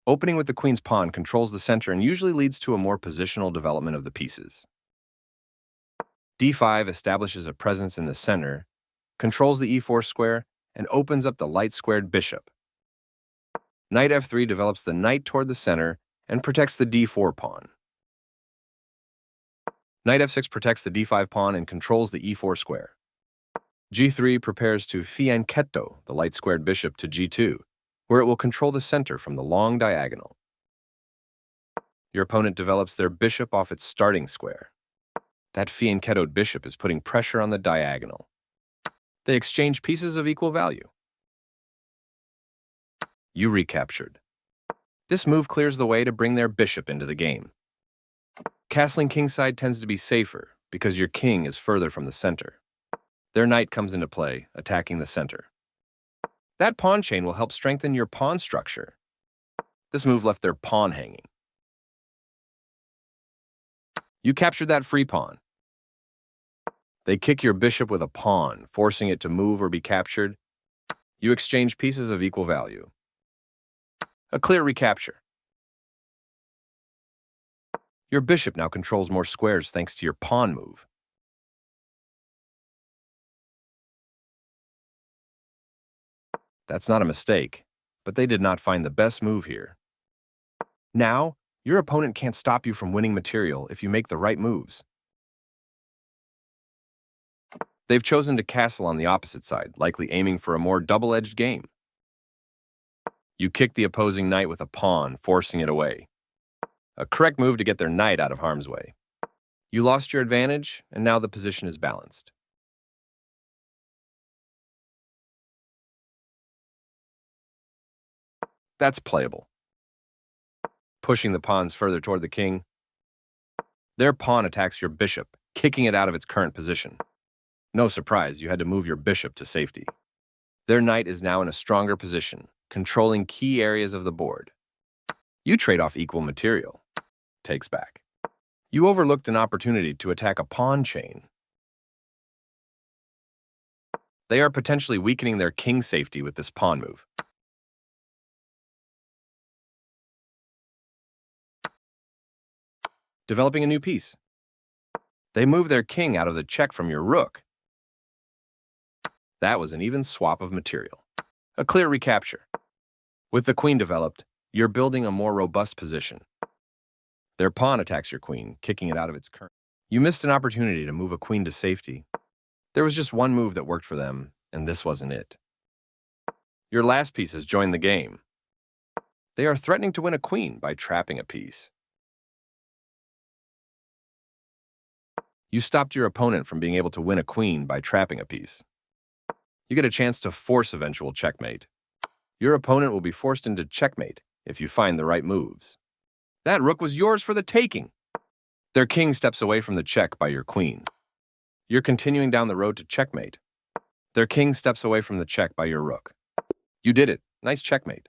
Opening with the queen's pawn controls the center and usually leads to a more positional development of the pieces. d5 establishes a presence in the center, controls the e4 square, and opens up the light-squared bishop. Knight f3 develops the knight toward the center and protects the d4 pawn. Knight f6 protects the d5 pawn and controls the e4 square. g3 prepares to fianchetto the light-squared bishop to g2, where it will control the center from the long diagonal. Your opponent develops their bishop off its starting square. That fianchettoed bishop is putting pressure on the diagonal. They exchange pieces of equal value. You recaptured. This move clears the way to bring their bishop into the game. Castling kingside tends to be safer because your king is further from the center. Their knight comes into play, attacking the center. That pawn chain will help strengthen your pawn structure. This move left their pawn hanging. You captured that free pawn. They kick your bishop with a pawn, forcing it to move or be captured. You exchange pieces of equal value. A clear recapture. Your bishop now controls more squares thanks to your pawn move. That's not a mistake, but they did not find the best move here. Now, your opponent can't stop you from winning material if you make the right moves. They've chosen to castle on the opposite side, likely aiming for a more double-edged game. You kick the opposing knight with a pawn, forcing it away. A correct move to get their knight out of harm's way. You lost your advantage, and now the position is balanced. That's playable. Pushing the pawns further toward the king. Their pawn attacks your bishop, kicking it out of its current position. No surprise, you had to move your bishop to safety. Their knight is now in a stronger position, controlling key areas of the board. You trade off equal material. Takes back. You overlooked an opportunity to attack a pawn chain. They are potentially weakening their king's safety with this pawn move. Developing a new piece. They move their king out of the check from your rook. That was an even swap of material. A clear recapture. With the queen developed, you're building a more robust position. Their pawn attacks your queen, kicking it out of its current. You missed an opportunity to move a queen to safety. There was just one move that worked for them, and this wasn't it. Your last piece has joined the game. They are threatening to win a queen by trapping a piece. You stopped your opponent from being able to win a queen by trapping a piece. You get a chance to force eventual checkmate. Your opponent will be forced into checkmate if you find the right moves. That rook was yours for the taking. Their king steps away from the check by your queen. You're continuing down the road to checkmate. Their king steps away from the check by your rook. You did it. Nice checkmate.